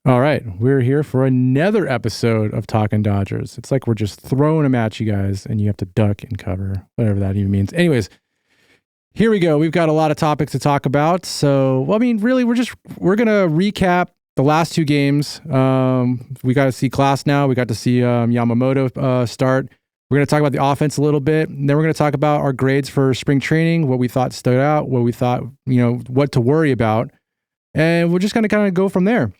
All right, we're here for another episode of Talkin Dodgers. It's like we're just throwing them at you guys, and you have to duck and cover, whatever that even means. Anyways, here we go. We've got a lot of topics to talk about. So, well, I mean, really, we're gonna recap the last two games. We got to see Glasgow. We got to see Yamamoto start. We're going to talk about the offense a little bit. And then we're going to talk about our grades for spring training, what we thought stood out, what we thought, what to worry about. And we're just going to kind of go from there.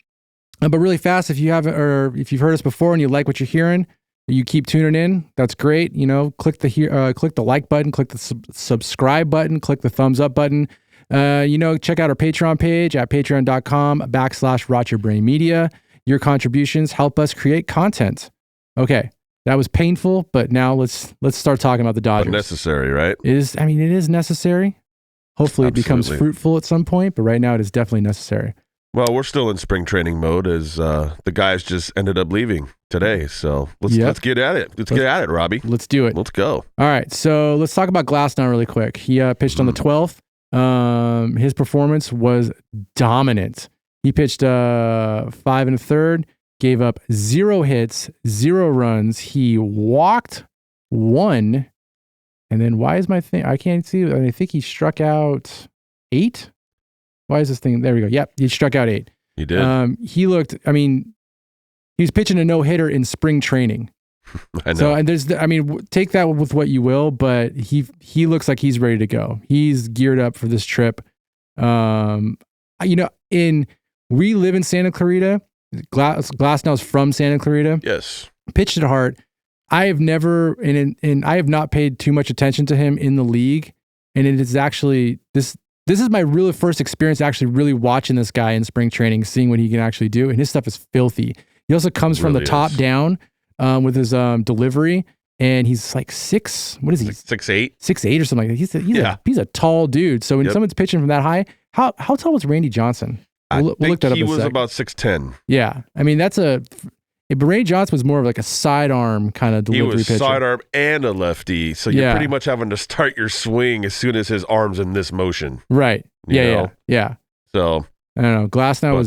But really fast, if you haven't, or if you've heard us before and you like what you're hearing, you keep tuning in. That's great. Click the like button, click the subscribe button, click the thumbs up button. Check out our Patreon page at patreon.com/rotyourbrainmedia. Your contributions help us create content. Okay. That was painful, but now let's start talking about the Dodgers. But necessary, right? It is necessary. Hopefully it becomes fruitful at some point, but right now it is definitely necessary. Well, we're still in spring training mode as the guys just ended up leaving today. So let's get at it. Let's get at it, Robbie. Let's do it. Let's go. All right. So let's talk about Glasgow really quick. He pitched on the 12th. His performance was dominant. He pitched 5 1/3. Gave up 0 hits, 0 runs. He walked 1. And then why is my thing? I can't see. I think he struck out 8. Why is this thing? There we go. Yep. He struck out 8. He did. He was pitching a no-hitter in spring training. I know. So, and take that with what you will, but he looks like he's ready to go. He's geared up for this trip. We live in Santa Clarita. Glasnow's from Santa Clarita. Yes. Pitched at heart. I have never, and I have not paid too much attention to him in the league. And it is actually, this is my really first experience actually really watching this guy in spring training, seeing what he can actually do. And his stuff is filthy. He also comes from the top down with his delivery. And he's like 6, what is he? 6'8". 6'8" or something like that. He's a tall dude. So when someone's pitching from that high, how tall was Randy Johnson? We'll look that up. He was about 6'10". Yeah. I mean, Randy Johnson was more of like a sidearm kind of delivery pitcher. He was sidearm and a lefty. So you're pretty much having to start your swing as soon as his arm's in this motion. Right. Yeah. So I don't know. Glasgow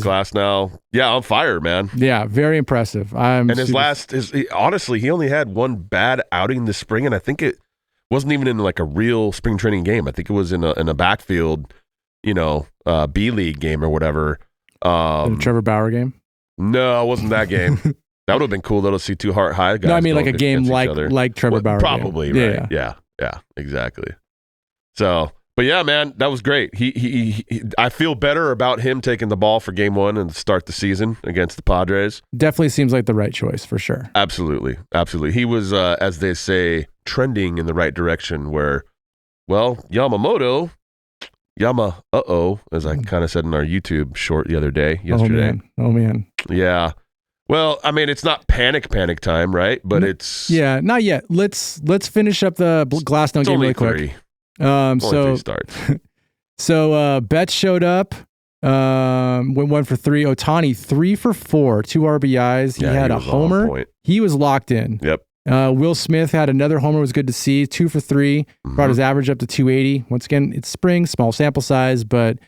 on fire, man. Yeah, very impressive. Honestly, he only had one bad outing this spring, and I think it wasn't even in like a real spring training game. I think it was in a backfield, B League game or whatever. The Trevor Bauer game? No, it wasn't that game. That would have been cool though to see two high guys. No, I mean like a game like Trevor Bauer. Probably, game. Right. Yeah, exactly. So, but yeah, man, that was great. He I feel better about him taking the ball for game 1 and start the season against the Padres. Definitely seems like the right choice for sure. Absolutely. He was, as they say, trending in the right direction where, Yamamoto, as I kind of said in our YouTube short yesterday. Oh man. Yeah. Well, I mean, it's not panic time, right? But it's not yet. Let's finish up the Glasgow game really quick. So Betts showed up. Went 1 for 3. Ohtani 3 for 4, 2 RBIs. He had a homer. He was locked in. Yep. Will Smith had another homer. It was good to see. 2 for 3. Brought his average up to 280. Once again, it's spring, small sample size, but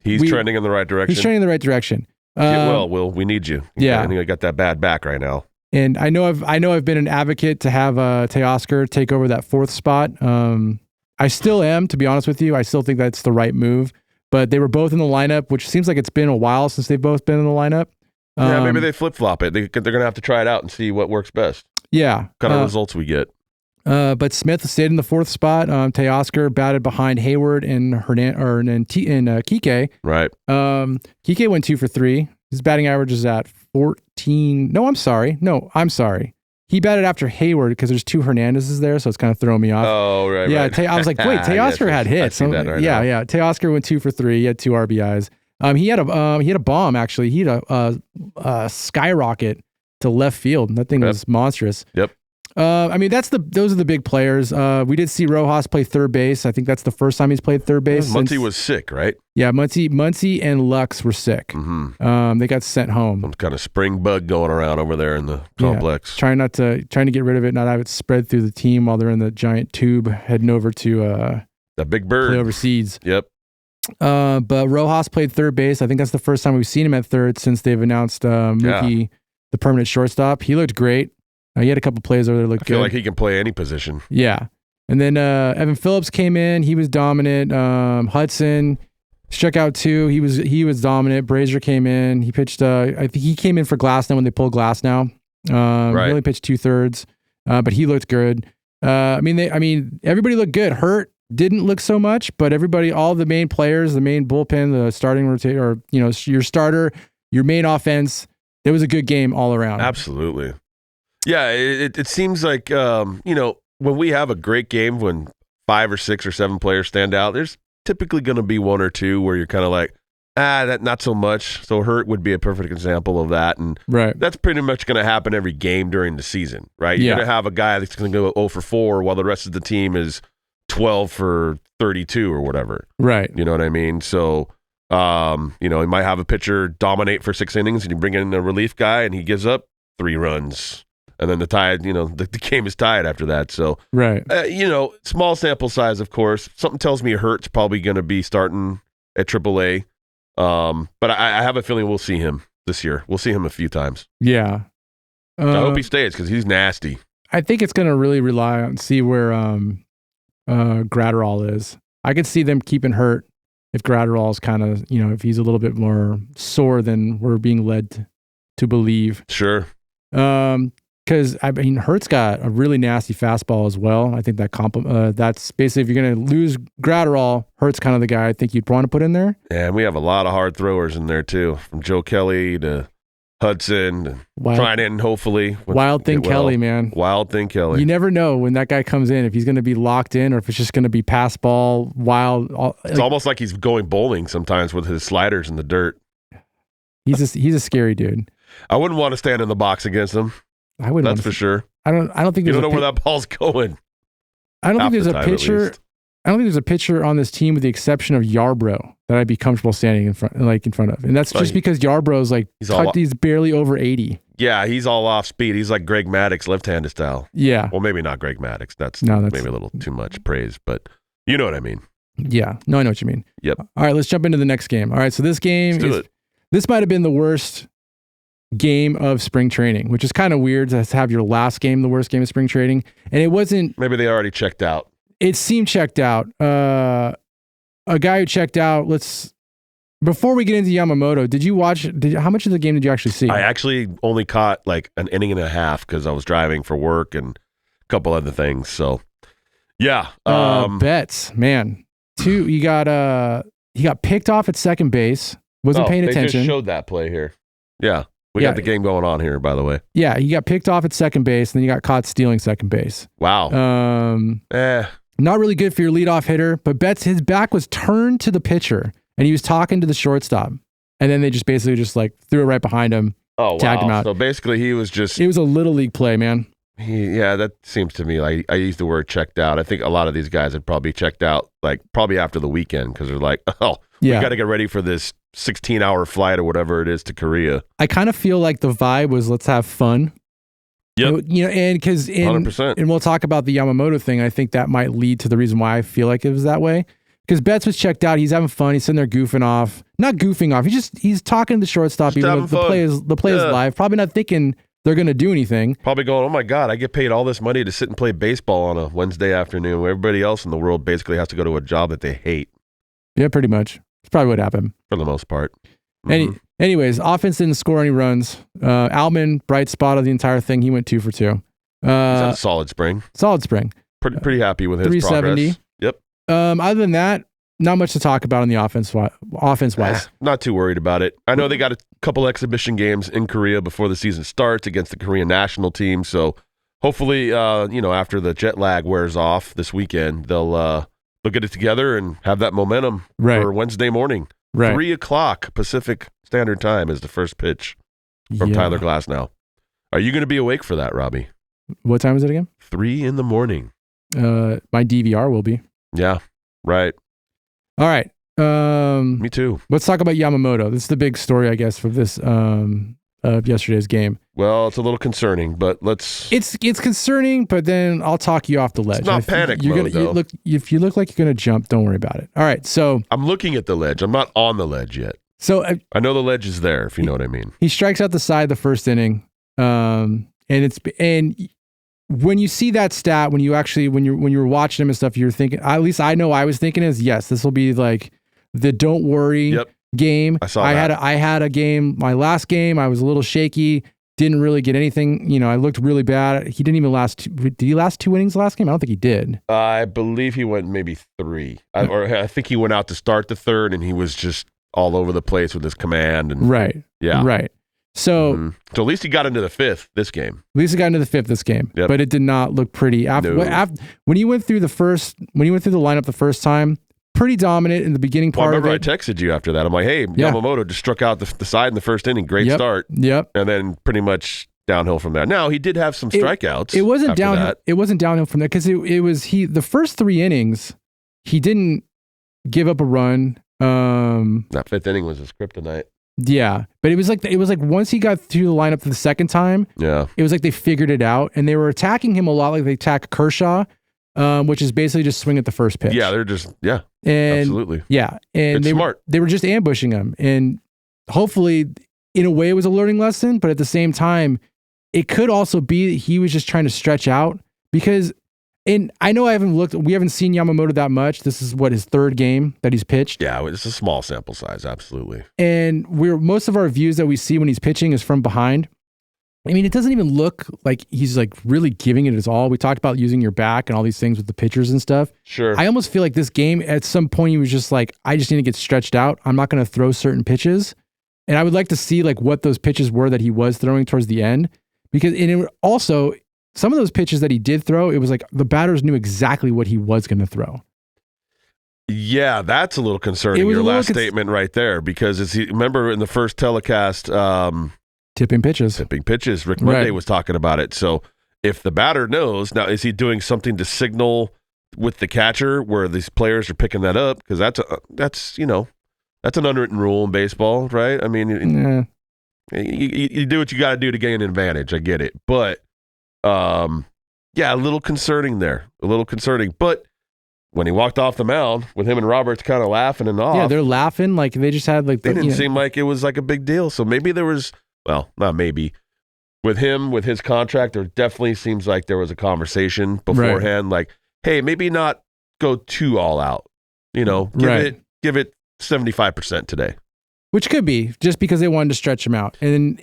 he's trending in the right direction. He's trending in the right direction. Get well, Will. We need you. Yeah. I think I got that bad back right now. And I know I've been an advocate to have Teoscar take over that 4th spot. I still am, to be honest with you. I still think that's the right move. But they were both in the lineup, which seems like it's been a while since they've both been in the lineup. Maybe they flip-flop it. They're going to have to try it out and see what works best. Yeah. What kind of results we get. But Smith stayed in the 4th spot. Teoscar batted behind Hayward and Kike. Right. Kike went 2 for 3. His batting average is at 14. No, I'm sorry. He batted after Hayward because there's 2 Hernandezes there, so it's kind of throwing me off. Oh, right. Yeah, right. I was like, wait, Teoscar had hits. I see that right now. Yeah. Teoscar went 2 for 3. He had 2 RBIs. He had a bomb actually. He had a skyrocket to left field. That thing was monstrous. Yep. Those are the big players. We did see Rojas play third base. I think that's the first time he's played third base. Muncy was sick, right? Yeah, Muncy and Lux were sick. Mm-hmm. They got sent home. Some kind of spring bug going around over there in the complex. Trying to get rid of it, not have it spread through the team while they're in the giant tube heading over to the big bird play overseas. Yep. But Rojas played third base. I think that's the first time we've seen him at third since they've announced Mookie, the permanent shortstop. He looked great. He had a couple plays where they looked good. I feel like he can play any position. Yeah. And then Evan Phillips came in. He was dominant. Hudson struck out 2. He was dominant. Brazier came in. He pitched. I think he came in for Glasgow when they pulled Glasgow. Right. He only pitched 2/3, but he looked good. Everybody looked good. Hurt didn't look so much, but everybody, all the main players, the main bullpen, the starting rotator, or your starter, your main offense. It was a good game all around. Absolutely. Yeah, it seems like when we have a great game, when 5 or 6 or 7 players stand out, there's typically going to be 1 or 2 where you're kind of like, that not so much. So Hurt would be a perfect example of that, and that's pretty much going to happen every game during the season, right? You're going to have a guy that's going to go 0 for 4 while the rest of the team is 12 for 32 or whatever. Right. You know what I mean? So, you might have a pitcher dominate for 6 innings, and you bring in a relief guy, and he gives up 3 runs. And then the game is tied after that. So, small sample size, of course. Something tells me Hurt's probably going to be starting at AAA. But I have a feeling we'll see him this year. We'll see him a few times. Yeah. I hope he stays because he's nasty. I think it's going to really rely on see where Gratterall is. I could see them keeping Hurt if Gratterall's kind of, if he's a little bit more sore than we're being led to believe. Sure. Because Hurt's got a really nasty fastball as well. I think that that's basically, if you're going to lose Gratterall, Hurt's kind of the guy I think you'd want to put in there. Yeah, and we have a lot of hard throwers in there too, from Joe Kelly to Hudson, Trinan, hopefully. Wild Thing Kelly, man. Wild Thing Kelly. You never know when that guy comes in, if he's going to be locked in or if it's just going to be pass ball, wild. It's almost like he's going bowling sometimes with his sliders in the dirt. He's a scary dude. I wouldn't want to stand in the box against him. I wouldn't. That's for sure. I don't think you don't know where that ball's going. I don't think there's a pitcher. I don't think there's a pitcher on this team with the exception of Yarbrough that I'd be comfortable standing in front of, and that's just because Yarbrough's he's barely over 80. Yeah, he's all off speed. He's like Greg Maddux, left-handed style. Yeah. Well, maybe not Greg Maddux. That's maybe a little too much praise, but you know what I mean. Yeah. No, I know what you mean. Yep. All right, let's jump into the next game. All right, so this game this might have been the worst game of spring training, which is kind of weird to have your last game the worst game of spring training, and it wasn't. Maybe they already checked out. It seemed checked out. A guy who checked out. Before we get into Yamamoto, did you watch? How much of the game did you actually see? I actually only caught like an inning and a half because I was driving for work and a couple other things. So, yeah. Betts, man, he got picked off at second base. Wasn't paying attention. They just showed that play here. Yeah. We got the game going on here, by the way. Yeah, he got picked off at second base, and then he got caught stealing second base. Wow. Not really good for your leadoff hitter, but Betts, his back was turned to the pitcher, and he was talking to the shortstop. And then they just basically threw it right behind him, tagged him out. So basically he was just... It was a little league play, man. That seems to me like I used the word checked out. I think a lot of these guys had probably checked out probably after the weekend because they're like, we got to get ready for this 16-hour flight or whatever it is to Korea. I kind of feel like the vibe was let's have fun. Yep. And because 100%. And we'll talk about the Yamamoto thing. I think that might lead to the reason why I feel like it was that way. Because Betts was checked out. He's having fun. He's sitting there goofing off. Not goofing off. He's talking to the shortstop. Just even though the play is live. Probably not thinking they're going to do anything. Probably going, oh my God, I get paid all this money to sit and play baseball on a Wednesday afternoon where everybody else in the world basically has to go to a job that they hate. Yeah, pretty much. That's probably what happened. For the most part. Anyways, offense didn't score any runs. Altman, bright spot of the entire thing. He went 2 for 2. He's had a solid spring. Pretty happy with his 370. Progress. Yep. Other than that, not much to talk about on the offense-wise. Not too worried about it. I know they got a couple exhibition games in Korea before the season starts against the Korean national team. So hopefully, after the jet lag wears off this weekend, they'll get it together and have that momentum for Wednesday morning. Right. 3:00 Pacific Standard Time is the first pitch from Tyler Glasnow. Are you going to be awake for that, Robbie? What time is it again? 3 in the morning. My DVR will be. Yeah, right. All right. Me too. Let's talk about Yamamoto. This is the big story, I guess, for this of yesterday's game. Well, it's a little concerning, but let's. It's concerning, but then I'll talk you off the ledge. It's not panic mode, though. If you look like you're gonna jump, don't worry about it. All right, so I'm looking at the ledge. I'm not on the ledge yet. So I know the ledge is there, if you know what I mean. He strikes out the side the first inning, and when you see that stat, when you were watching him and stuff, you're thinking. At least I know I was thinking is yes, this will be like the don't worry game. I had a game. My last game, I was a little shaky. Didn't really get anything. I looked really bad. He didn't even last. Did he last 2 innings last game? I don't think he did. I believe he went maybe 3. I think he went out to start the third, and he was just all over the place with his command. And, right. Yeah. Right. So, so at least he got into the 5th this game. But it did not look pretty. When he went through the lineup the first time, pretty dominant in the beginning part of it. I texted you after that. I'm like, hey, Yamamoto just struck out the side in the first inning. Great start. Yep. And then pretty much downhill from there. Now, he did have some strikeouts. It wasn't downhill. It wasn't downhill from there because the first 3 innings, he didn't give up a run. That 5th inning was his kryptonite. Yeah, but it was like once he got through the lineup the second time, it was like they figured it out and they were attacking him a lot like they attack Kershaw, which is basically just swing at the first pitch. Yeah, they're just absolutely. Yeah, and it's smart. They were just ambushing him, and hopefully, in a way, it was a learning lesson. But at the same time, it could also be that he was just trying to stretch out because. And I know we haven't seen Yamamoto that much. This is his 3rd game that he's pitched. Yeah, it's a small sample size, absolutely. And most of our views that we see when he's pitching is from behind. I mean, it doesn't even look like he's like really giving it his all. We talked about using your back and all these things with the pitchers and stuff. Sure. I almost feel like this game, at some point, he was just like, I just need to get stretched out. I'm not going to throw certain pitches. And I would like to see like what those pitches were that he was throwing towards the end. Because also, some of those pitches that he did throw, it was like the batters knew exactly what he was going to throw. Yeah, that's a little concerning, your last statement right there, because remember in the first telecast... tipping pitches. Rick Monday was talking about it. So if the batter knows, now is he doing something to signal with the catcher where these players are picking that up? Because that's an unwritten rule in baseball, right? I mean, you do what you got to do to gain an advantage. I get it. But... a little concerning there. But when he walked off the mound with him and Roberts kind of laughing and off. Yeah, they're laughing like they just had like... They didn't seem like it was like a big deal. So maybe there was... Well, not maybe. With him, with his contract, there definitely seems like there was a conversation beforehand. Like, hey, maybe not go too all out. Give it 75% today. Which could be, just because they wanted to stretch him out. And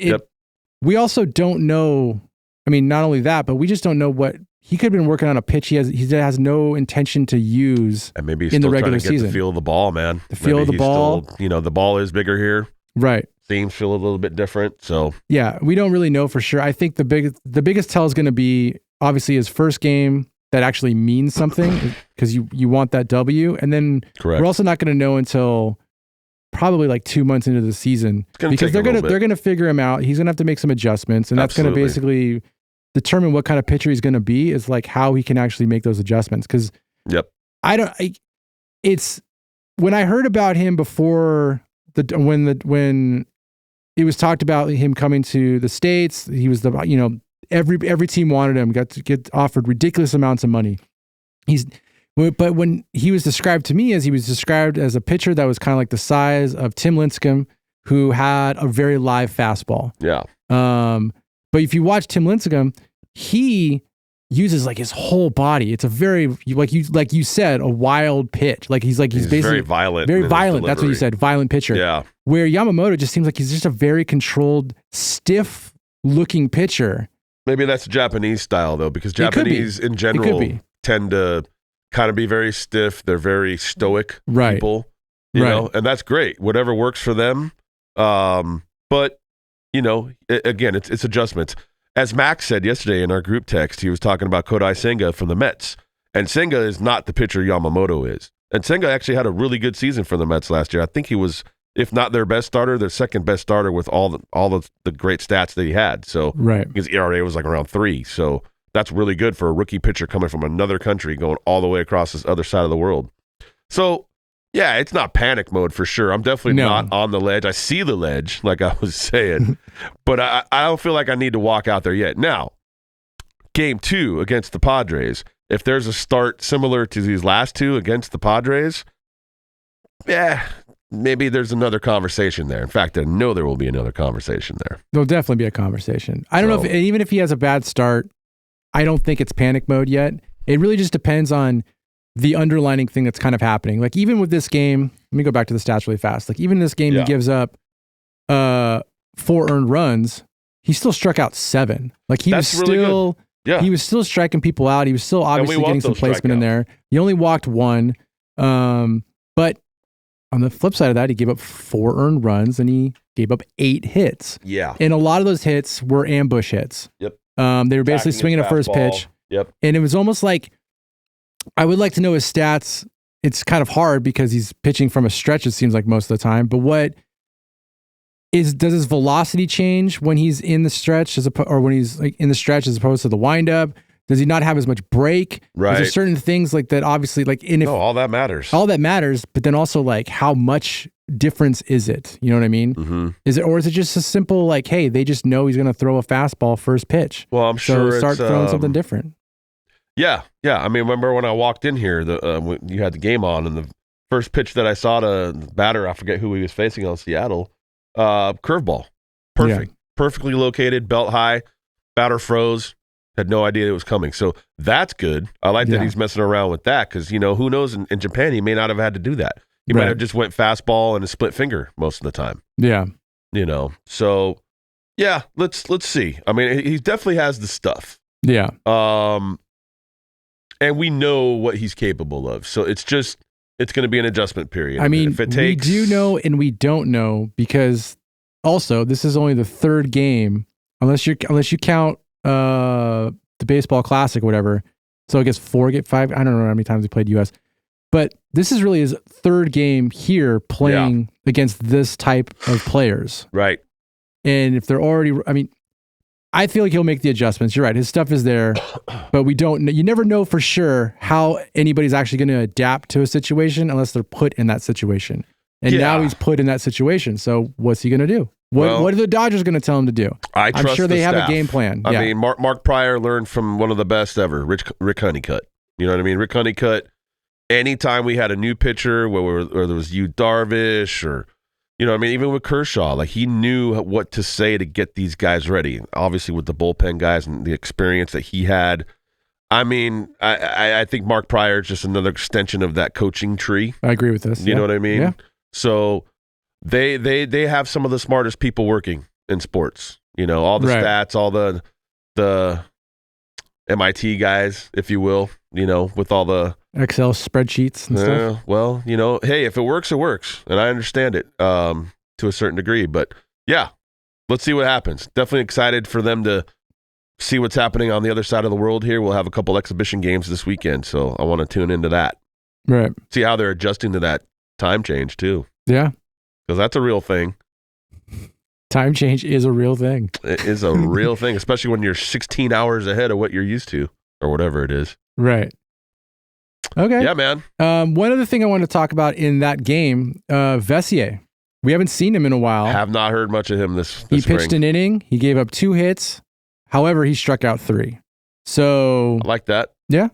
we also don't know... I mean, not only that, but we just don't know what he could have been working on a pitch he has no intention to use and maybe he's in still the regular trying to get season. The feel of the ball, man. The feel of the ball. Still, the ball is bigger here. Right. Seems feel a little bit different. So yeah, we don't really know for sure. I think the biggest tell is going to be obviously his first game that actually means something because you want that W, and then we're also not going to know until probably like 2 months into the season because they're gonna figure him out. He's gonna have to make some adjustments, and that's going to basically determine what kind of pitcher he's going to be, is like how he can actually make those adjustments. Because it's when I heard about him before when it was talked about him coming to the States, he was every team wanted him, got to get offered ridiculous amounts of money. But when he was described to me, he was described as a pitcher that was kind of like the size of Tim Lincecum, who had a very live fastball. Yeah. But if you watch Tim Lincecum, he uses like his whole body. It's a very, like you said, a wild pitch. Like he's basically very violent. Very violent. That's what you said. Violent pitcher. Yeah. Where Yamamoto just seems like he's just a very controlled, stiff looking pitcher. Maybe that's Japanese style though, because Japanese in general tend to kind of be very stiff. They're very stoic people, you know, and that's great. Whatever works for them. But again, it's adjustments. As Max said yesterday in our group text, he was talking about Kodai Senga from the Mets. And Senga is not the pitcher Yamamoto is. And Senga actually had a really good season for the Mets last year. I think he was, if not their best starter, their second best starter with all the great stats that he had. So his ERA was like around 3. So that's really good for a rookie pitcher coming from another country going all the way across this other side of the world. So Yeah, it's not panic mode for sure. I'm definitely not on the ledge. I see the ledge, like I was saying, but I don't feel like I need to walk out there yet. Now, game 2 against the Padres, if there's a start similar to these last 2 against the Padres, yeah, maybe there's another conversation there. In fact, I know there will be another conversation there. There'll definitely be a conversation. I don't know if, even if he has a bad start, I don't think it's panic mode yet. It really just depends on the underlining thing that's kind of happening. Like even with this game, let me go back to the stats really fast. Like even in this game, he gives up 4 earned runs. He still struck out 7. Like he was still, he was still striking people out. He was still obviously getting some placement in there. He only walked 1. But on the flip side of that, he gave up 4 earned runs and he gave up 8 hits. Yeah. And a lot of those hits were ambush hits. Yep. They were basically swinging a first pitch. Yep. And it was almost like, I would like to know his stats. It's kind of hard because he's pitching from a stretch, it seems like most of the time. But does his velocity change when he's in the stretch or when he's like in the stretch as opposed to the windup? Does he not have as much break? Right. Is there certain things like that? Obviously, like all that matters. All that matters, but then also like how much difference is it? You know what I mean? Mm-hmm. Is it just a simple like, hey, they just know he's going to throw a fastball first pitch? Well, I'm sure so start throwing something different. Yeah. I mean, remember when I walked in here, when you had the game on, and the first pitch that I saw to the batter, I forget who he was facing on Seattle, curveball, perfectly located, belt high, batter froze, had no idea it was coming. So that's good. I like that he's messing around with that because who knows? In Japan, he may not have had to do that. He might have just went fastball and a split finger most of the time. Yeah. So yeah, let's see. I mean, he definitely has the stuff. Yeah. And we know what he's capable of. So it's going to be an adjustment period. I mean, if it takes... we do know and we don't know because also this is only the 3rd game, unless you count the baseball classic or whatever. So I guess 5. I don't know how many times he played US. But this is really his 3rd game here playing against this type of players. Right. And if they're already, I feel like he'll make the adjustments. You're right. His stuff is there, but you never know for sure how anybody's actually going to adapt to a situation unless they're put in that situation. And now he's put in that situation. So what's he going to do? What are the Dodgers going to tell him to do? I'm sure they have a game plan. I mean, Mark Pryor learned from one of the best ever, Rick Honeycutt. You know what I mean? Rick Honeycutt, anytime we had a new pitcher, where there was Yu Darvish or, even with Kershaw, like he knew what to say to get these guys ready. Obviously with the bullpen guys and the experience that he had. I mean, I think Mark Pryor is just another extension of that coaching tree. I agree with this. You know what I mean? Yeah. So they have some of the smartest people working in sports. All the stats, all the MIT guys, if you will, with all the Excel spreadsheets and stuff. Well, hey, if it works, it works. And I understand it to a certain degree. But yeah, let's see what happens. Definitely excited for them to see what's happening on the other side of the world here. We'll have a couple exhibition games this weekend, so I want to tune into that. Right. See how they're adjusting to that time change too. Yeah. Because that's a real thing. Time change is a real thing. It is a real thing, especially when you're 16 hours ahead of what you're used to or whatever it is. Right. Okay. Yeah, man. One other thing I wanted to talk about in that game, Vessier. We haven't seen him in a while. Have not heard much of him this He spring. pitched an inning. He gave up 2 hits. However, he struck out 3. So I like that. Yeah.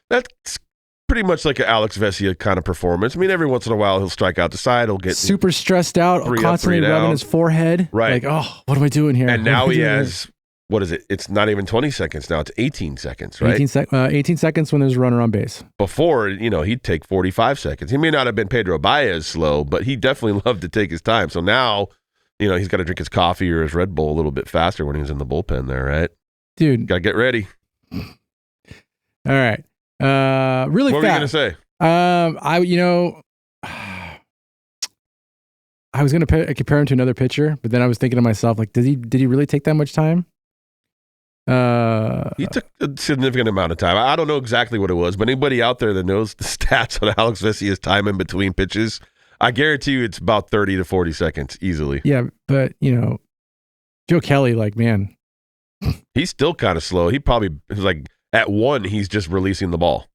That's pretty much like an Alex Vessier kind of performance. I mean, every once in a while he'll strike out the side. He'll get super stressed out, constantly rubbing his forehead. Right. Like, oh, what am I doing here? And now he has, what is it? It's not even 20 seconds now. It's 18 seconds, right? 18 seconds when there's a runner on base. Before, he'd take 45 seconds. He may not have been Pedro Baez slow, but he definitely loved to take his time. So now, he's got to drink his coffee or his Red Bull a little bit faster when he's in the bullpen there, right? Dude. Got to get ready. All right. Really what fast. What were you going to say? I was going to compare him to another pitcher, but then I was thinking to myself, like, did he really take that much time? He took a significant amount of time. I don't know exactly what it was, but anybody out there that knows the stats on Alex Vessier's time in between pitches, I guarantee you it's about 30 to 40 seconds easily. Yeah, but, Joe Kelly, like, man. He's still kind of slow. He probably is like, at 1, he's just releasing the ball.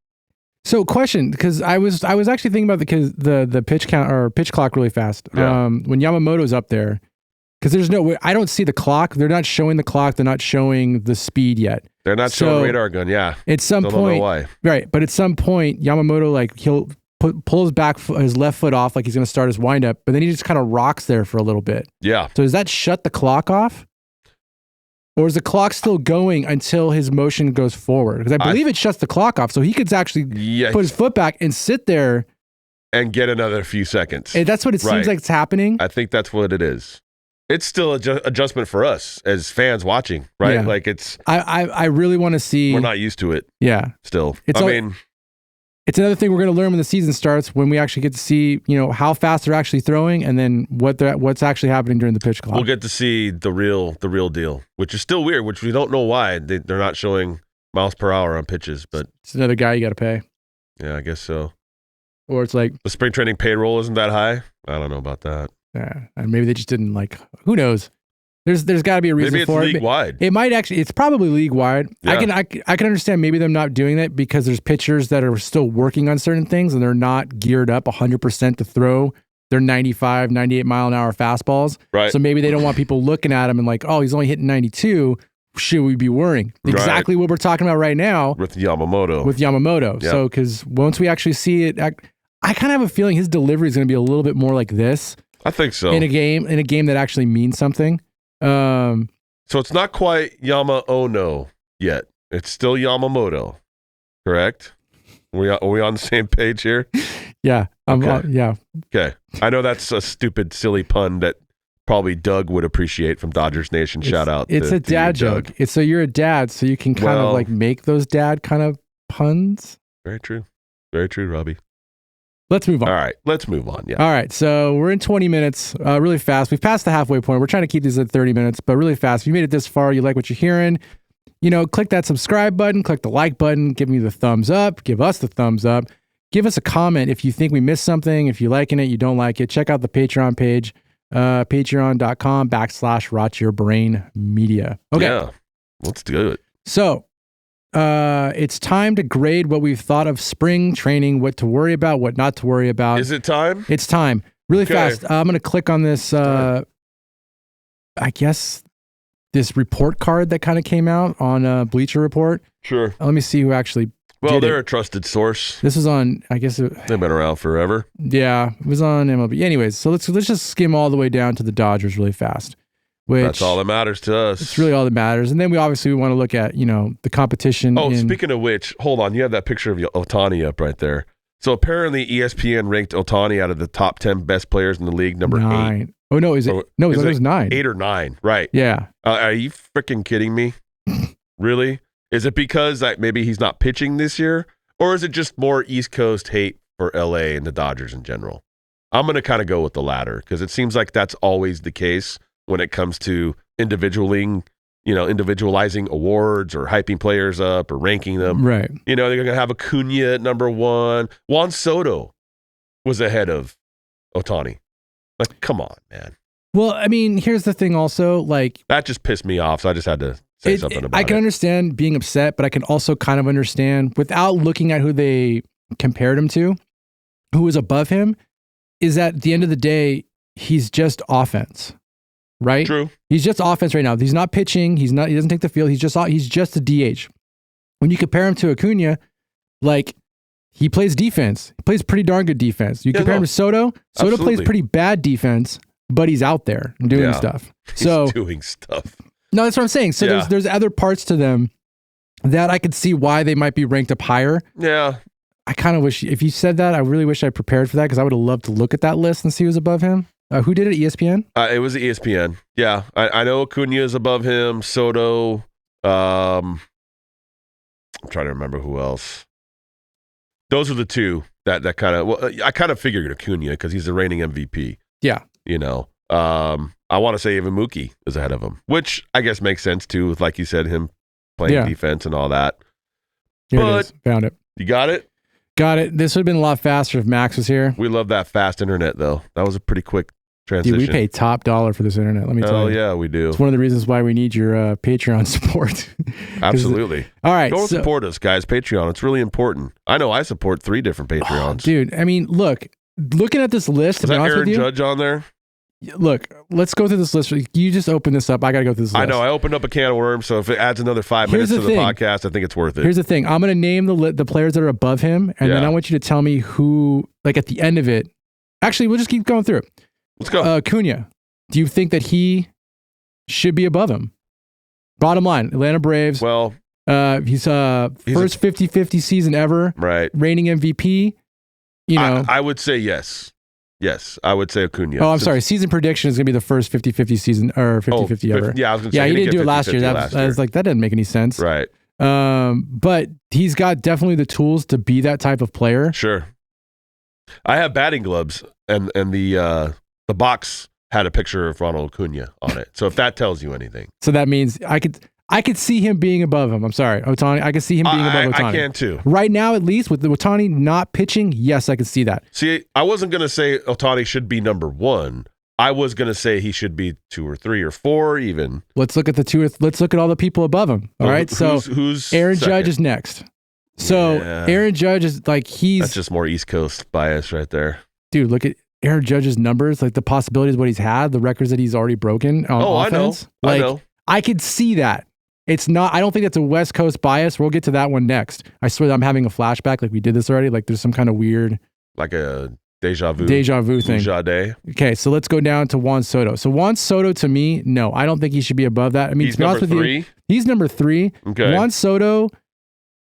So question, because I was actually thinking about the pitch count or pitch clock really fast. Yeah. When Yamamoto's up there, because there's no way, I don't see the clock. They're not showing the clock. They're not showing the speed yet. They're not showing radar gun. Yeah. At some Still don't know point, why. right? But at some point, Yamamoto he'll pull his left foot off like he's going to start his windup, but then he just kind of rocks there for a little bit. Yeah. So does that shut the clock off? Or is the clock still going until his motion goes forward? Because I believe it shuts the clock off. So he could actually put his foot back and sit there. And get another few seconds. And that's what it seems like it's happening. I think that's what it is. It's still adjustment for us as fans watching, right? Yeah. Like it's... I really want to see... We're not used to it. Yeah. Still. It's another thing we're going to learn when the season starts, when we actually get to see, how fast they're actually throwing, and then what's actually happening during the pitch clock. We'll get to see the real deal, which is still weird, which we don't know why they're not showing miles per hour on pitches, but it's another guy you got to pay. Yeah, I guess so. Or it's like the spring training payroll isn't that high. I don't know about that. Yeah, and maybe they just didn't who knows? There's got to be a reason for it. Maybe it's league-wide. It might actually, it's probably league-wide. Yeah. I can understand maybe them not doing that because there's pitchers that are still working on certain things and they're not geared up 100% to throw their 95, 98 mile an hour fastballs. Right. So maybe they don't want people looking at him and like, oh, he's only hitting 92. Should we be worrying? Exactly what we're talking about right now. With Yamamoto. Yep. So, because once we actually see it, I kind of have a feeling his delivery is going to be a little bit more like this. I think so. In a game that actually means something. So it's not quite Yama-ono yet. It's still Yamamoto, correct? Are we on the same page here? Yeah. Okay. Yeah. Okay. I know that's a stupid, silly pun that probably Doug would appreciate from Dodgers Nation. Shout out. It's a dad joke. So you're a dad, so you can kind of make those dad kind of puns. Very true. Very true, Robbie. Let's move on. All right. Let's move on. Yeah. All right. So we're in 20 minutes, really fast. We've passed the halfway point. We're trying to keep these at 30 minutes, but really fast. If you made it this far, you like what you're hearing, click that subscribe button, click the like button, give me the thumbs up, give us the thumbs up, give us a comment if you think we missed something, if you're liking it, you don't like it. Check out the Patreon page, patreon.com/rotyourbrainmedia. Okay. Yeah. Let's do it. So, it's time to grade what we've thought of spring training, what to worry about, what not to worry about. Is it time? It's time. Really fast. I'm going to click on this, I guess, this report card that kind of came out on Bleacher Report. Sure. Let me see who actually Well, they're a trusted source. This was on, I guess. They've been around forever. Yeah, it was on MLB. Anyways, so let's just skim all the way down to the Dodgers really fast. That's all that matters to us. It's really all that matters. And then we want to look at, the competition. Oh, speaking of which, hold on. You have that picture of Ohtani up right there. So apparently ESPN ranked Ohtani out of the top 10 best players in the league, number 8. Oh, no, is it? No, it was 9. 8 or 9, right. Yeah. Are you freaking kidding me? Really? Is it because maybe he's not pitching this year? Or is it just more East Coast hate for LA and the Dodgers in general? I'm going to kind of go with the latter because it seems like that's always the case when it comes to individualizing awards or hyping players up or ranking them. Right. They're going to have Acuna at number 1. Juan Soto was ahead of Ohtani. Like, come on, man. Well, I mean, here's the thing also, that just pissed me off, so I just had to say something about it. I can understand being upset, but I can also kind of understand, without looking at who they compared him to, who was above him, is that at the end of the day, he's just offense. Right? True. He's just offense right now. He's not pitching. He doesn't take the field. He's just a DH. When you compare him to Acuna, he plays defense. He plays pretty darn good defense. You compare him to Soto. Soto plays pretty bad defense, but he's out there and doing stuff. He's doing stuff. No, that's what I'm saying. So there's other parts to them that I could see why they might be ranked up higher. Yeah. I kind of wish, if you said that, I really wish I prepared for that because I would have loved to look at that list and see who's above him. Who did it? ESPN? It was ESPN. Yeah. I know Acuna is above him. Soto. I'm trying to remember who else. Those are the two that kind of, I kind of figured Acuna because he's the reigning MVP. Yeah. I want to say even Mookie is ahead of him, which I guess makes sense too, with, like you said, him playing defense and all that. Here it is. Found it. You got it? Got it. This would have been a lot faster if Max was here. We love that fast internet, though. That was a pretty quick transition. Dude, we pay top dollar for this internet. Let me tell you. Oh, yeah, we do. It's one of the reasons why we need your Patreon support. Absolutely. All right. Go support us, guys. Patreon. It's really important. I know I support 3 different Patreons. Dude, I mean, looking at this list, Is that Aaron Judge on there? Look, let's go through this list. You just open this up. I got to go through this list. I know. I opened up a can of worms, so if it adds another 5 minutes to the podcast, I think it's worth it. Here's the thing. I'm going to name the players that are above him, and then I want you to tell me who, like at the end of it. Actually, we'll just keep going through it. Let's go. Acuna. Do you think that he should be above him? Bottom line, Atlanta Braves. Well, he's first 50-50 season ever. Right. Reigning MVP. You know. I would say yes. Yes, I would say Acuna. Oh, I'm sorry. Season prediction is going to be the first 50-50 season or 50-50 ever. Yeah, I was going to say. Yeah, he didn't do it last year. I was like, that didn't make any sense. Right. But he's got definitely the tools to be that type of player. Sure. I have batting gloves, and the box had a picture of Ronald Acuna on it. So if that tells you anything. So that means I could see him being above him. I'm sorry, Ohtani. I could see him being above Ohtani. I can too. Right now, at least, with the Ohtani not pitching, yes, I could see that. See, I wasn't going to say Ohtani should be number 1. I was going to say he should be 2 or 3 or 4 even. Let's look at let's look at all the people above him. All right, so who's Aaron second? Judge is next. So Aaron Judge is like that's just more East Coast bias right there. Dude, look at Aaron Judge's numbers, like the possibilities, what he's had, the records that he's already broken on offense. I know. I could see that. It's not, I don't think that's a West Coast bias. We'll get to that one next. I swear that I'm having a flashback like we did this already. Like there's some kind of weird. Like a deja vu thing. Okay, so let's go down to Juan Soto. So Juan Soto to me, no, I don't think he should be above that. I mean, he's to be honest with you, he's number 3. Okay. Juan Soto,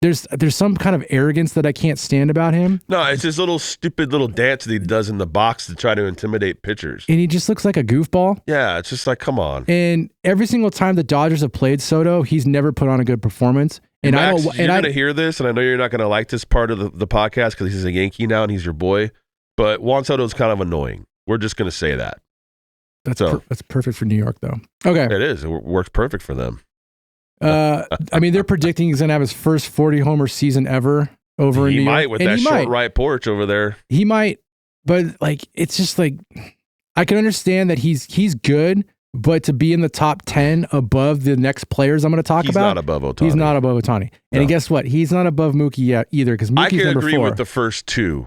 there's some kind of arrogance that I can't stand about him. No, it's his little stupid little dance that he does in the box to try to intimidate pitchers. And he just looks like a goofball. Yeah, it's just like, come on. And every single time the Dodgers have played Soto, he's never put on a good performance. And Max, you're going to hear this, and I know you're not going to like this part of the podcast because he's a Yankee now and he's your boy, but Juan Soto's kind of annoying. We're just going to say that. That's perfect for New York, though. Okay. It is. It works perfect for them. I mean, they're predicting he's going to have his first 40 homer season ever over in New York. He might with that short right porch over there. He might, but like, it's just like, I can understand that he's good, but to be in the top 10 above the next players I'm going to talk about. He's not above Ohtani. He's not above Ohtani. And guess what? He's not above Mookie yet either because Mookie's number 4. I can agree with the first 2.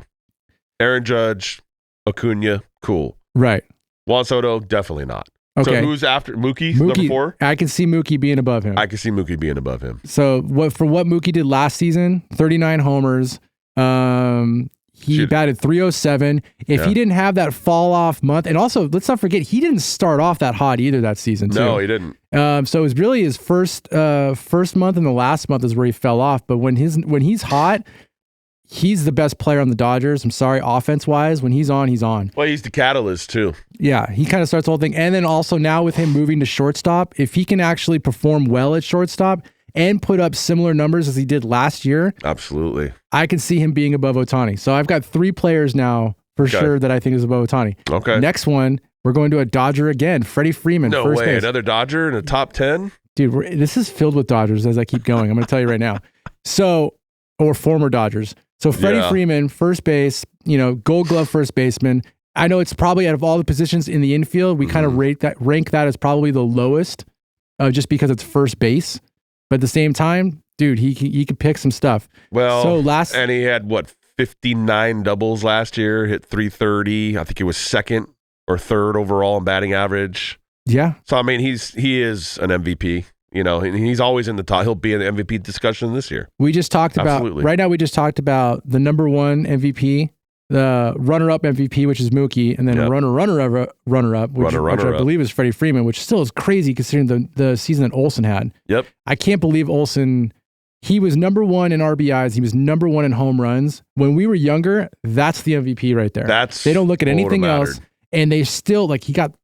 Aaron Judge, Acuna, cool. Right. Juan Soto, definitely not. Okay. So who's after Mookie? Number 4? I can see Mookie being above him. I can see Mookie being above him. So what Mookie did last season, 39 homers. He batted 307. If he didn't have that fall off month, and also let's not forget he didn't start off that hot either that season too. No, he didn't. So it was really his first month and the last month is where he fell off. But when he's hot, he's the best player on the Dodgers. I'm sorry, offense-wise. When he's on, he's on. Well, he's the catalyst, too. Yeah, he kind of starts the whole thing. And then also now with him moving to shortstop, if he can actually perform well at shortstop and put up similar numbers as he did last year, absolutely, I can see him being above Ohtani. So I've got 3 players now for sure that I think is above Ohtani. Okay. Next one, we're going to a Dodger again. Freddie Freeman. No first way, base. Another Dodger in the top 10? Dude, this is filled with Dodgers as I keep going. I'm going to tell you right now. So, or former Dodgers. So Freddie Freeman, first base, Gold Glove first baseman. I know it's probably out of all the positions in the infield, we kind of rank that as probably the lowest, just because it's first base. But at the same time, dude, he could pick some stuff. Well, and he had 59 doubles last year, hit 330. I think he was second or third overall in batting average. Yeah. So I mean, he is an MVP. And he's always in the top. He'll be in the MVP discussion this year. We just talked about, right now we just talked about the number 1 MVP, the runner-up MVP, which is Mookie, and then a runner-up, which I believe is Freddie Freeman, which still is crazy considering the season that Olsen had. Yep. I can't believe Olsen, he was number 1 in RBIs. He was number 1 in home runs. When we were younger, that's the MVP right there. They don't look at anything else, and they still, he got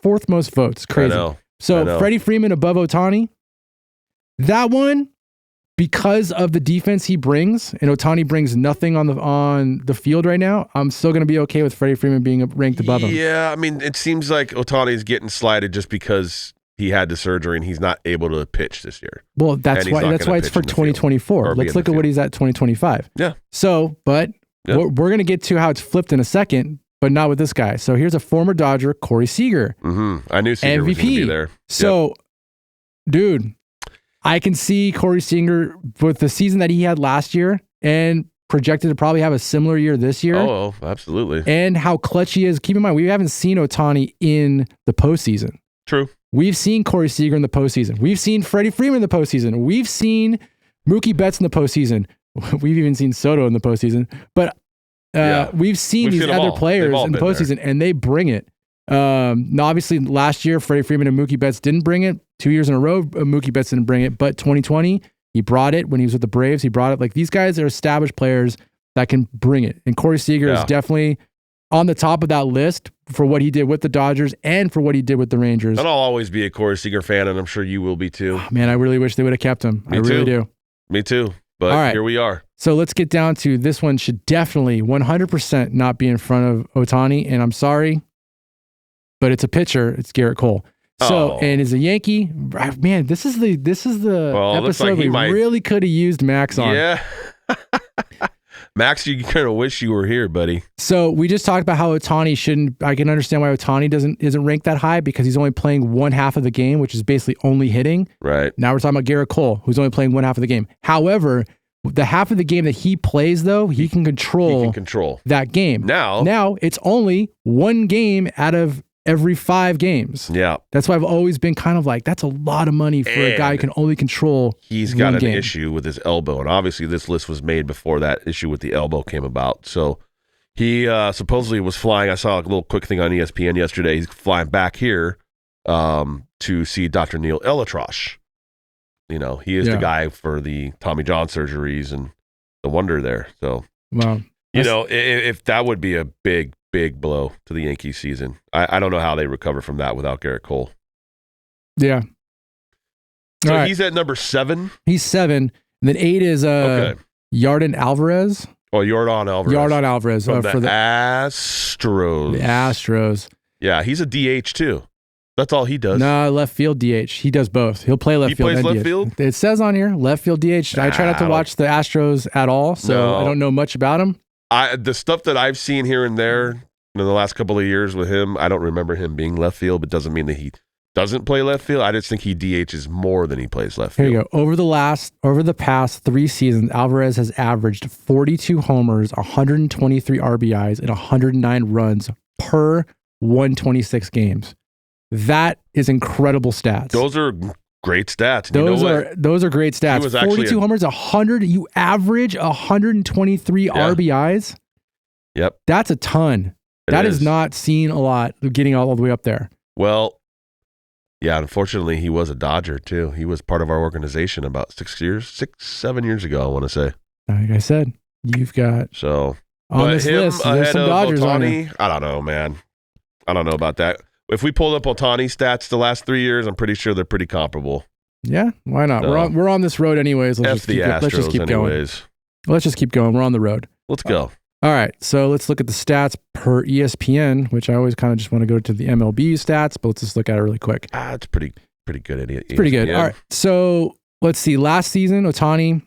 4th most votes. Crazy. I know. So Freddie Freeman above Ohtani, that one, because of the defense he brings, and Ohtani brings nothing on the field right now, I'm still going to be okay with Freddie Freeman being ranked above him. Yeah, I mean, it seems like Ohtani's getting slighted just because he had the surgery and he's not able to pitch this year. Well, that's why it's for 2024. Let's look at what he's at 2025. Yeah. So, but we're going to get to how it's flipped in a second. but not with this guy. So here's a former Dodger, Corey Seager. I knew Seager was going to be there. So, dude, I can see Corey Seager with the season that he had last year and projected to probably have a similar year this year. Oh, absolutely. And how clutch he is. Keep in mind, we haven't seen Ohtani in the postseason. True. We've seen Corey Seager in the postseason. We've seen Freddie Freeman in the postseason. We've seen Mookie Betts in the postseson. We've even seen Soto in the postseason. But we've seen these other players in the postseason, and they bring it. Now, obviously, last year, Freddie Freeman and Mookie Betts didn't bring it. 2 years in a row, Mookie Betts didn't bring it. But 2020, he brought it when he was with the Braves. He brought it. Like, these guys are established players that can bring it. And Corey Seager is definitely on the top of that list for what he did with the Dodgers and for what he did with the Rangers. And I'll always be a Corey Seager fan, and I'm sure you will be too. Oh, man, I really wish they would have kept him. I really do. Me too. But here we are. So let's get down to this one should definitely 100% not be in front of Ohtani. And I'm sorry, but it's a pitcher. It's Garrett Cole. So, and as a Yankee, man, this is the episode we really could have used Max on. Yeah. Max, you kind of wish you were here, buddy. So we just talked about how Ohtani shouldn't. I can understand why Ohtani isn't ranked that high because he's only playing one half of the game, which is basically only hitting. Right. Now we're talking about Garrett Cole, who's only playing one half of the game. However, the half of the game that he plays, though, he can control that game. Now it's only one game out of every 5 games. Yeah. That's why I've always been kind of like, that's a lot of money for a guy who can only control He's got an issue with his elbow, and obviously this list was made before that issue with the elbow came about. So he supposedly was flying. I saw a little quick thing on ESPN yesterday. He's flying back here to see Dr. Neil Elatrosh. You know, he is the guy for the Tommy John surgeries and the wonder there. So, you know, if that would be a big blow to the Yankees season. I don't know how they recover from that without Garrett Cole. Yeah. So he's at number 7? He's 7. And then 8 is Yordan Alvarez. Oh, Yordan Alvarez. From for the Astros. The Astros. Yeah, he's a DH too. That's all he does. No, left field DH. He does both. He'll play left field. He plays left DH. field? It says on here, left field DH. I try not to watch the Astros at all, so I don't know much about him. The stuff that I've seen here and there in the last couple of years with him, I don't remember him being left field, but doesn't mean that he doesn't play left field. I just think he DHs more than he plays left field. Here you go. Over the past 3 seasons, Alvarez has averaged 42 homers, 123 RBIs, and 109 runs per 126 games. That is incredible stats. Those are great stats. Those are great stats. 42 homers, 100. You average 123 RBIs. Yep, that's a ton. That is not seen a lot. Getting all the way up there. Well, yeah. Unfortunately, he was a Dodger too. He was part of our organization about 7 years ago. I want to say. Like I said, you've got on this list. There's some Dodgers Ohtani, on there. I don't know, man. I don't know about that. If we pulled up Ohtani stats the last 3 years, I'm pretty sure they're pretty comparable. Yeah, why not? We're on this road anyways. Let's just keep going. Let's just keep going. We're on the road. Let's go. All right, so let's look at the stats per ESPN, which I always kind of just want to go to the MLB stats, but let's just look at it really quick. It's pretty good. It's pretty good. All right, so let's see. Last season, Ohtani,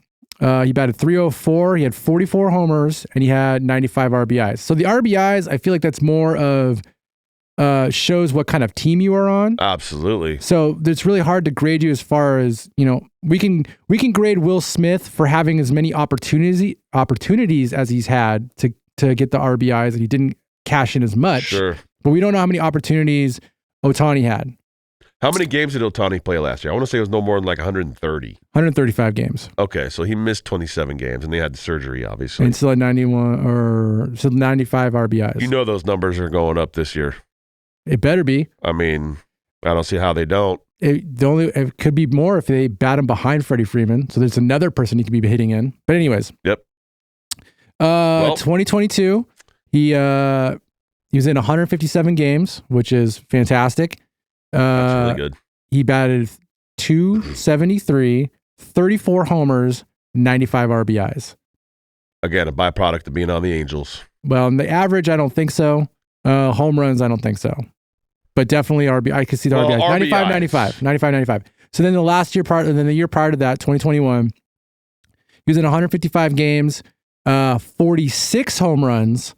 he batted .304. He had 44 homers, and he had 95 RBIs. So the RBIs, I feel like that's more of shows what kind of team you are on. Absolutely. So it's really hard to grade you as far as, you know, we can grade Will Smith for having as many opportunities as he's had to get the RBIs, and he didn't cash in as much. Sure. But we don't know how many opportunities Ohtani had. How many games did Ohtani play last year? I want to say it was no more than like 130. 135 games. Okay, so he missed 27 games, and they had the surgery, obviously. And still had 95 RBIs. You know those numbers are going up this year. It better be. I mean, I don't see how they don't. It could be more if they bat him behind Freddie Freeman. So there's another person he could be hitting in. But anyways. Yep. 2022, he was in 157 games, which is fantastic. That's really good. He batted .273, 34 homers, 95 RBIs. Again, a byproduct of being on the Angels. Well, in the average, I don't think so. Home runs, I don't think so. But definitely RBI. I could see the RBIs. 95. So then the year prior to that, 2021, he was in 155 games, 46 home runs,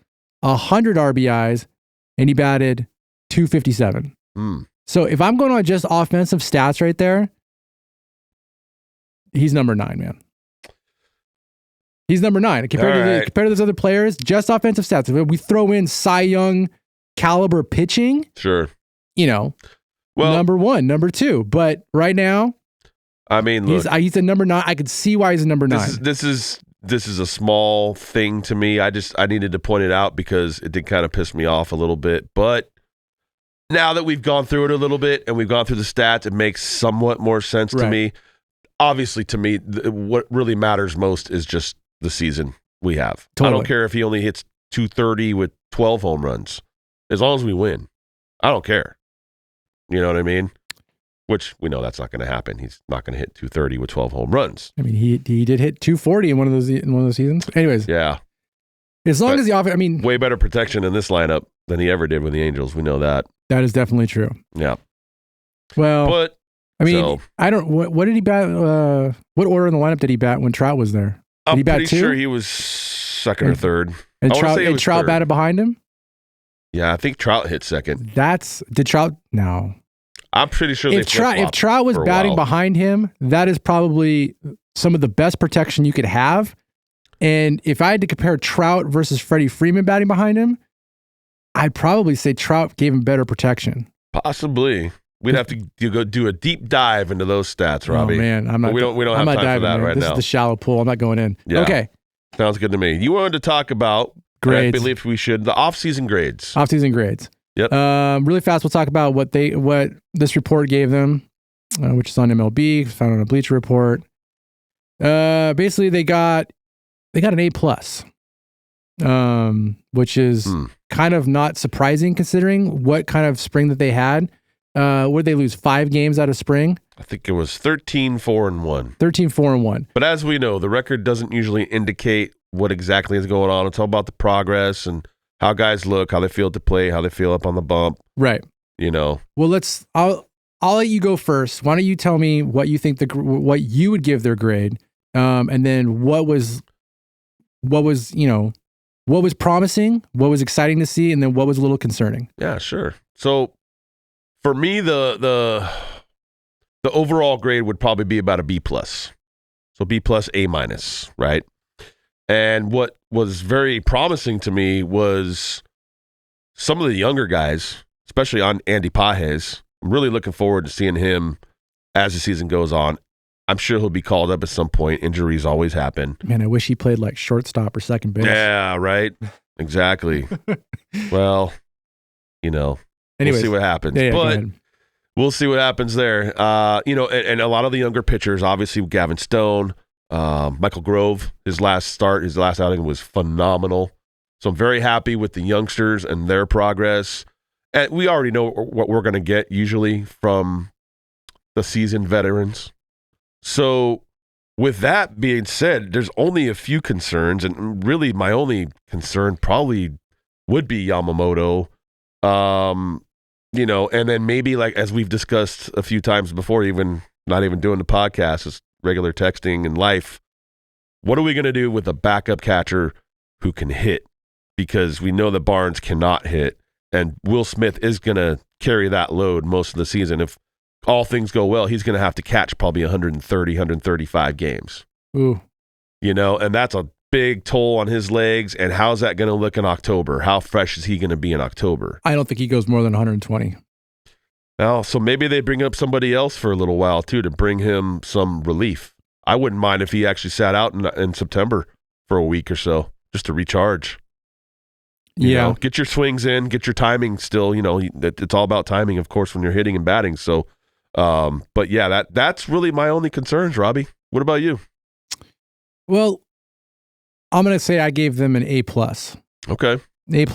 100 RBIs, and he batted 257. So if I'm going on just offensive stats right there, he's number 9, man. He's number 9 compared to those other players. Just offensive stats. If we throw in Cy Young caliber pitching, sure, well, number 1, number 2. But right now, I mean, look, he's a number 9. I could see why he's a number 9. This is a small thing to me. I needed to point it out because it did kind of piss me off a little bit. But now that we've gone through it a little bit and we've gone through the stats, it makes somewhat more sense to me. Obviously, to me, what really matters most is just the season we have. Totally. I don't care if he only hits 230 with 12 home runs. As long as we win, I don't care. You know what I mean? Which we know that's not going to happen. He's not going to hit 230 with 12 home runs. I mean, he did hit 240 in one of those seasons. Anyways, yeah. As long as the offense, I mean, way better protection in this lineup than he ever did with the Angels. We know that. That is definitely true. Yeah. Well, but I mean, I don't. What did he bat? What order in the lineup did he bat when Trout was there? Did he bat pretty 2? Sure he was second or third. And Trout batted behind him? Yeah, I think Trout hit second. Did Trout? No. I'm pretty sure if Trout was batting behind him, that is probably some of the best protection you could have. And if I had to compare Trout versus Freddie Freeman batting behind him, I'd probably say Trout gave him better protection. Possibly. We'd have to go do a deep dive into those stats, Robbie. Oh man, I'm not. We don't have time for that right now. This is the shallow pool. I'm not going in. Yeah. Okay. Sounds good to me. You wanted to talk about grades. I believe we should the off-season grades. Off-season grades. Yep. Really fast, we'll talk about what this report gave them, which is on MLB, found on a Bleacher Report. Basically, they got an A+, which is kind of not surprising considering what kind of spring that they had. Would they lose 5 games out of spring? I think it was 13-4-1. 13-4-1. But as we know, the record doesn't usually indicate what exactly is going on. It's all about the progress and how guys look, how they feel to play, how they feel up on the bump. Right. Well, I'll let you go first. Why don't you tell me what you think what you would give their grade, and then what was promising, what was exciting to see, and then what was a little concerning. Yeah, sure. So for me, the overall grade would probably be about a B+. So B+, A-, right? And what was very promising to me was some of the younger guys, especially on Andy Pages. I'm really looking forward to seeing him as the season goes on. I'm sure he'll be called up at some point. Injuries always happen. Man, I wish he played like shortstop or second base. Yeah, right. Exactly. Well, Anyways, we'll see what happens. Yeah, but we'll see what happens there. And a lot of the younger pitchers, obviously Gavin Stone, Michael Grove, his last outing was phenomenal. So I'm very happy with the youngsters and their progress. And we already know what we're going to get usually from the seasoned veterans. So with that being said, there's only a few concerns, and really my only concern probably would be Yamamoto. And then maybe, like, as we've discussed a few times before, even not even doing the podcast, just regular texting and life, what are we going to do with a backup catcher who can hit? Because we know that Barnes cannot hit, and Will Smith is going to carry that load most of the season. If all things go well, he's going to have to catch probably 130, 135 games. Ooh. And that's a big toll on his legs. And how's that going to look in October? How fresh is he going to be in October? I don't think he goes more than 120. Now, so maybe they bring up somebody else for a little while, too, to bring him some relief. I wouldn't mind if he actually sat out in September for a week or so, just to recharge. Get your swings in, get your timing still. It's all about timing, of course, when you're hitting and batting. So, but yeah, that's really my only concerns, Robbie. What about you? Well, I'm going to say I gave them an A+. Okay. A+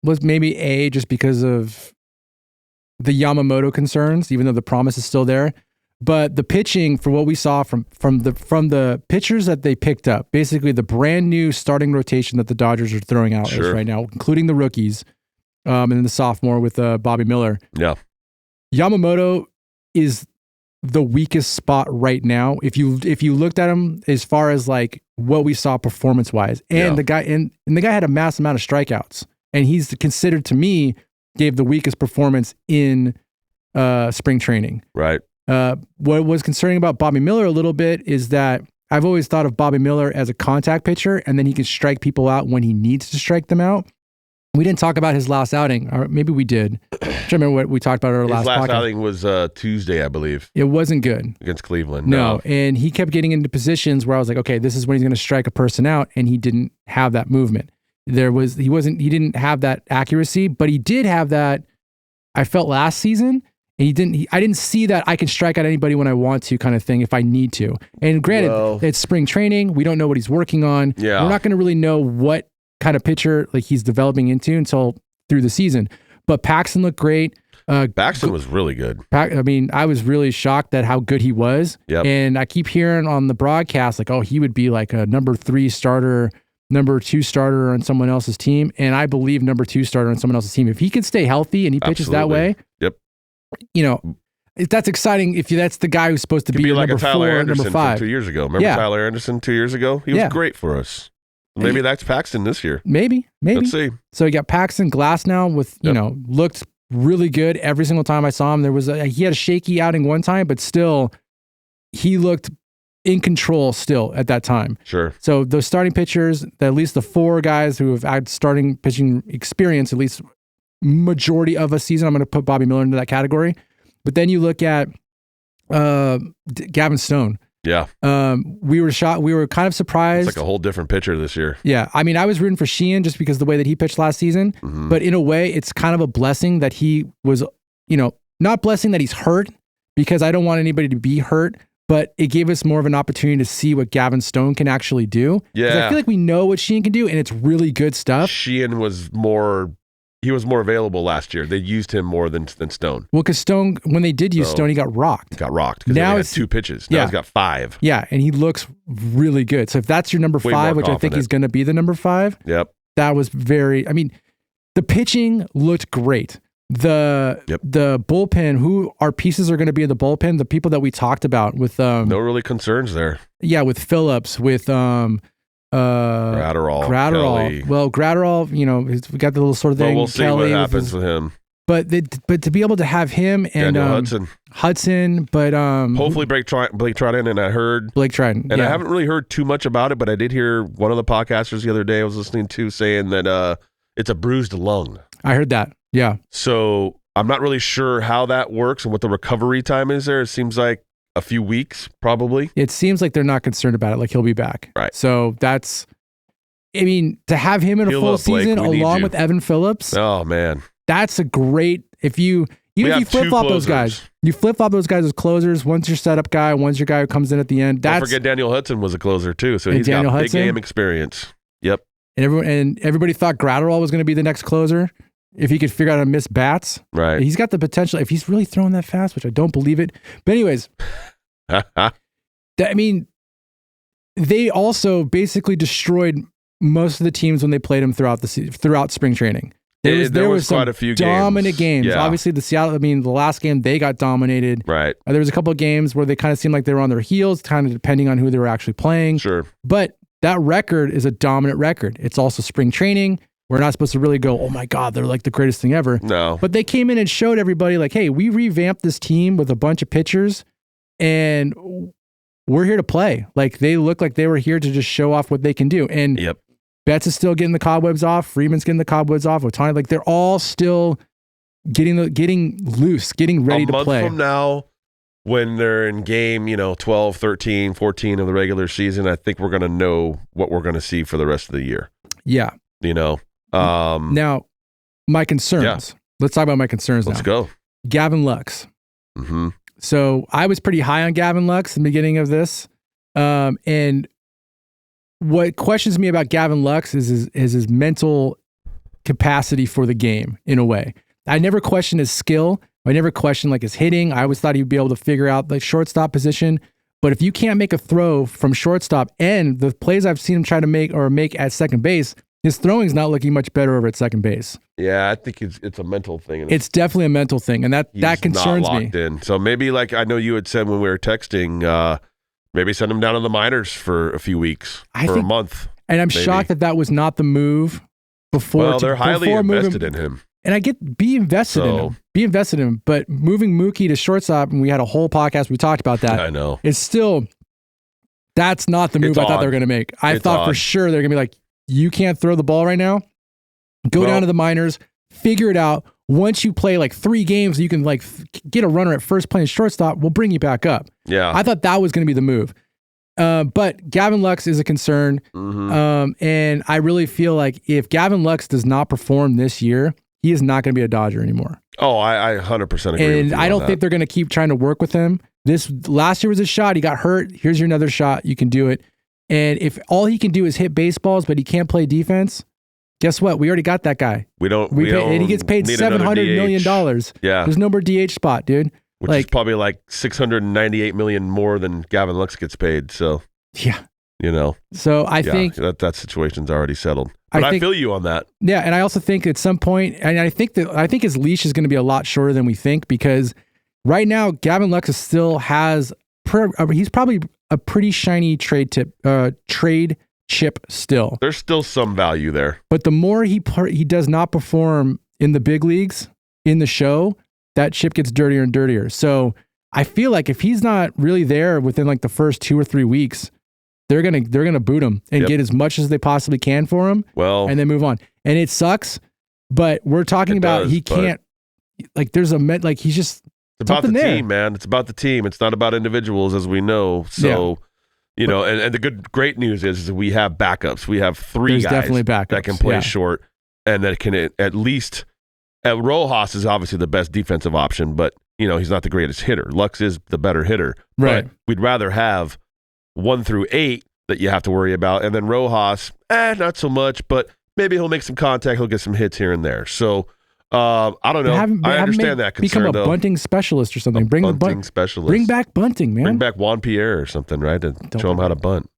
was maybe A just because of the Yamamoto concerns, even though the promise is still there. But the pitching, for what we saw from the pitchers that they picked up, basically the brand new starting rotation that the Dodgers are throwing out right now, including the rookies, and then the sophomore with Bobby Miller. Yeah, Yamamoto is the weakest spot right now. If you looked at him as far as like what we saw performance wise, and the guy had a mass amount of strikeouts. And he's considered, to me, gave the weakest performance in spring training. Right. What was concerning about Bobby Miller a little bit is that I've always thought of Bobby Miller as a contact pitcher, and then he can strike people out when he needs to strike them out. We didn't talk about his last outing, or maybe we did. I don't remember what we talked about in our last podcast. His last outing was Tuesday, I believe. It wasn't good. Against Cleveland. No, and he kept getting into positions where I was like, okay, this is when he's going to strike a person out, and he didn't have that movement. He didn't have that accuracy, but he did have that, I felt, last season. And I didn't see that I can strike out anybody when I want to kind of thing if I need to. And granted, it's spring training. We don't know what he's working on. Yeah. We're not going to really know what kind of pitcher like he's developing into until through the season. But Paxton looked great. Paxton was really good. I was really shocked at how good he was. Yep. And I keep hearing on the broadcast, like, oh, he would be like a number 3 starter, number 2 starter on someone else's team. And I believe number 2 starter on someone else's team. If he can stay healthy and he pitches that way, yep. You know, that's exciting if that's the guy who's supposed to be like number a Tyler 4, Anderson number 5. from 2 years ago. Remember Tyler Anderson 2 years ago? He was great for us. Maybe that's Paxton this year. Maybe. Let's see. So you got Paxton Glass now with, looked really good every single time I saw him. He had a shaky outing one time, but still he looked in control still at that time. Sure. So those starting pitchers, at least the 4 guys who have had starting pitching experience, at least majority of a season, I'm going to put Bobby Miller into that category. But then you look at Gavin Stone. Yeah. We were shocked. We were kind of surprised. It's like a whole different pitcher this year. Yeah. I mean, I was rooting for Sheehan just because of the way that he pitched last season. Mm-hmm. But in a way, it's kind of a blessing that he was, not blessing that he's hurt, because I don't want anybody to be hurt, but it gave us more of an opportunity to see what Gavin Stone can actually do. Yeah. I feel like we know what Sheehan can do, and it's really good stuff. Sheehan was more available last year. They used him more than Stone. Well, because Stone, when they did use Stone, he got rocked. Because now he had 2 pitches. Now he's got 5. Yeah, and he looks really good. So if that's your number 5, which I think he's going to be the number 5, yep, that was the pitching looked great. The bullpen, who our pieces are going to be in the bullpen, the people that we talked about with no really concerns there. Yeah, with Phillips, with Gratterall. Kelly. Well, Gratterall, we got the little sort of thing. Well, we'll see Kelly what happens with him. But to be able to have him and Hudson, but hopefully Blake Triton, and I heard Blake Triton, and I haven't really heard too much about it, but I did hear one of the podcasters the other day I was listening to saying that it's a bruised lung. I heard that. Yeah. So I'm not really sure how that works and what the recovery time is there. It seems like a few weeks, probably. It seems like they're not concerned about it. Like, he'll be back. Right. So to have him in a full season along with Evan Phillips. Oh, man. That's a great, if you flip-flop those guys. You flip-flop those guys as closers. One's your setup guy. One's your guy who comes in at the end. Don't forget Daniel Hudson was a closer, too. So he's got big game experience. Yep. And everybody thought Gratterall was going to be the next closer if he could figure out how to miss bats. Right. He's got the potential, if he's really throwing that fast, which I don't believe it. But anyways, they also basically destroyed most of the teams when they played them throughout spring training. There was quite a few dominant games. Yeah. Obviously, the last game, they got dominated. Right. There was a couple of games where they kind of seemed like they were on their heels, kind of depending on who they were actually playing. Sure. But that record is a dominant record. It's also spring training. We're not supposed to really go, oh my God, they're like the greatest thing ever. No. But they came in and showed everybody like, hey, we revamped this team with a bunch of pitchers and we're here to play. Like, they look like they were here to just show off what they can do. And yep. Betts is still getting the cobwebs off. Freeman's getting the cobwebs off. Ohtani, like, they're all still getting loose, getting ready to play. A month from now, when they're in game, 12, 13, 14 of the regular season, I think we're going to know what we're going to see for the rest of the year. Yeah. Now, my concerns. Yeah. Let's talk about my concerns now. Let's go. Gavin Lux. Mm-hmm. So I was pretty high on Gavin Lux in the beginning of this. And what questions me about Gavin Lux is his mental capacity for the game, in a way. I never questioned his skill. I never questioned his hitting. I always thought he'd be able to figure out the shortstop position. But if you can't make a throw from shortstop, and the plays I've seen him try to make at second base, his throwing's not looking much better over at second base. Yeah, I think it's a mental thing. It's definitely a mental thing, and that concerns not locked me. In. So maybe, I know you had said when we were texting, maybe send him down to the minors for a few weeks, a month. And I'm shocked that was not the move before. Well, they're highly invested in him. And I get be invested in him. But moving Mookie to shortstop, and we had a whole podcast, we talked about that. I know. It's still, that's not the move I thought they were going to make. I thought for sure they're going to be like, you can't throw the ball right now. Go down to the minors, figure it out. Once you play like 3 games, you can like get a runner at first playing shortstop. We'll bring you back up. Yeah. I thought that was going to be the move. But Gavin Lux is a concern. And I really feel like if Gavin Lux does not perform this year, he is not going to be a Dodger anymore. Oh, I 100% agree with you. And I don't think they're going to keep trying to work with him. This last year was a shot. He got hurt. Here's your another shot. You can do it. And if all he can do is hit baseballs, but he can't play defense, guess what? We already got that guy. And he gets paid $700 million. Yeah. There's no more DH spot, dude. Which is probably like $698 million more than Gavin Lux gets paid. So yeah. So I think that situation's already settled. But I feel you on that. Yeah, and I also think at some point, and I think his leash is going to be a lot shorter than we think, because right now Gavin Lux still has he's probably a pretty shiny trade chip still. There's still some value there. But the more he does not perform in the big leagues in the show, that chip gets dirtier and dirtier. So I feel like if he's not really there within like the first 2 or 3 weeks, they're gonna boot him and get as much as they possibly can for him. Well, and then move on. And it sucks, but we're talking about he can't. Like there's he's just. It's about the team, man. It's about the team. It's not about individuals, as we know. So, and the great news is that we have backups. We have 3 guys definitely backups, that can play short and that can at least. Rojas is obviously the best defensive option, but he's not the greatest hitter. Lux is the better hitter, right? But we'd rather have 1 through 8 that you have to worry about, and then Rojas, not so much, but maybe he'll make some contact. He'll get some hits here and there. So. I don't know. I understand that concern. Become a bunting specialist or something. Bring bunting specialist. Bring back bunting, man. Bring back Juan Pierre or something, right? To show him how to bunt.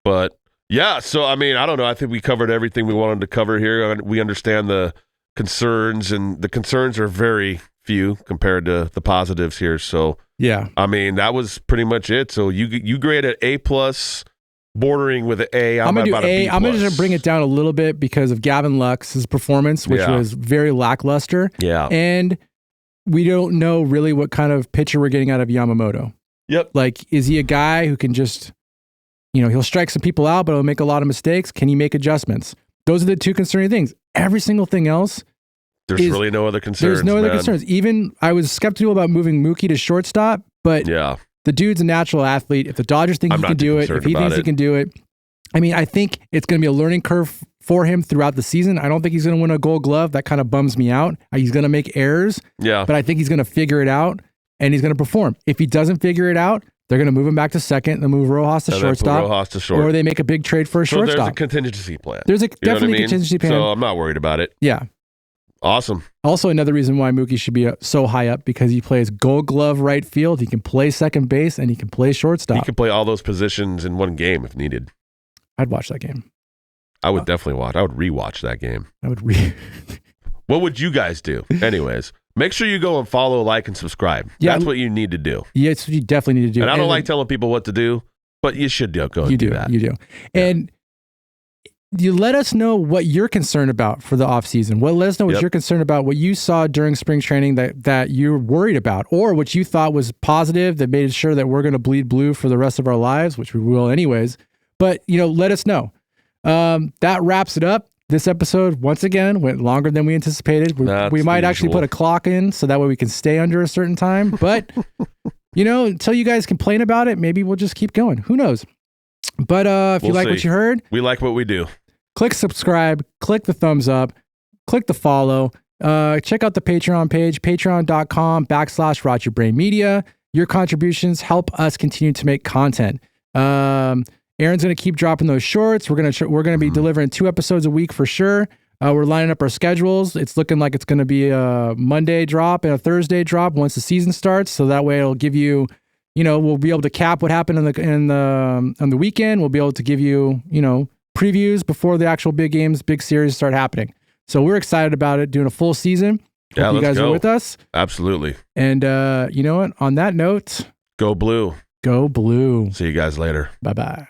But yeah, so I mean, I don't know. I think we covered everything we wanted to cover here. We understand the concerns, and the concerns are very few compared to the positives here. So yeah, I mean, that was pretty much it. So you grade it A+. Bordering with an A. I'm gonna do A. I'm gonna just bring it down a little bit because of Gavin Lux's performance, which was very lackluster. Yeah, and we don't know really what kind of pitcher we're getting out of Yamamoto. Yep. Like, is he a guy who can just, he'll strike some people out, but he'll make a lot of mistakes? Can he make adjustments? Those are the 2 concerning things. Every single thing else, there's really no other concerns. There's no other concerns. Even I was skeptical about moving Mookie to shortstop, but the dude's a natural athlete. If the Dodgers think he can do it, if he thinks he can do it, I mean, I think it's going to be a learning curve for him throughout the season. I don't think he's going to win a Gold Glove. That kind of bums me out. He's going to make errors, but I think he's going to figure it out and he's going to perform. If he doesn't figure it out, they're going to move him back to second. They'll move Rojas to shortstop, or they make a big trade for a shortstop. There's a contingency plan. There's definitely a contingency plan. So I'm not worried about it. Yeah. Awesome. Also, another reason why Mookie should be so high up, because he plays Gold Glove right field. He can play second base and he can play shortstop. He can play all those positions in one game if needed. I'd watch that game. I would definitely watch. I would rewatch that game. What would you guys do? Anyways, make sure you go and follow, like, and subscribe. Yeah, that's what you need to do. Yes, you definitely need to do. And I don't like telling people what to do, but you should go and do that. You do. And you let us know what you're concerned about for the offseason. Let us know what you're concerned about, what you saw during spring training that you're worried about, or what you thought was positive that made sure that we're going to bleed blue for the rest of our lives, which we will anyways. But, let us know. That wraps it up. This episode, once again, went longer than we anticipated. We might actually put a clock in so that way we can stay under a certain time. But, until you guys complain about it, maybe we'll just keep going. Who knows? But if you like what you heard, we like what we do. Click subscribe, click the thumbs up, click the follow. Check out the Patreon page, patreon.com/RotYourBrainMedia. Your contributions help us continue to make content. Aaron's going to keep dropping those shorts. We're going to be delivering 2 episodes a week for sure. We're lining up our schedules. It's looking like it's going to be a Monday drop and a Thursday drop once the season starts. So that way it'll give you, we'll be able to cap what happened on the weekend. We'll be able to give you, previews before the actual big games, big series start happening. So we're excited about it, doing a full season. Hope you guys are with us. Absolutely. And you know what? On that note, go blue. Go blue. See you guys later. Bye-bye.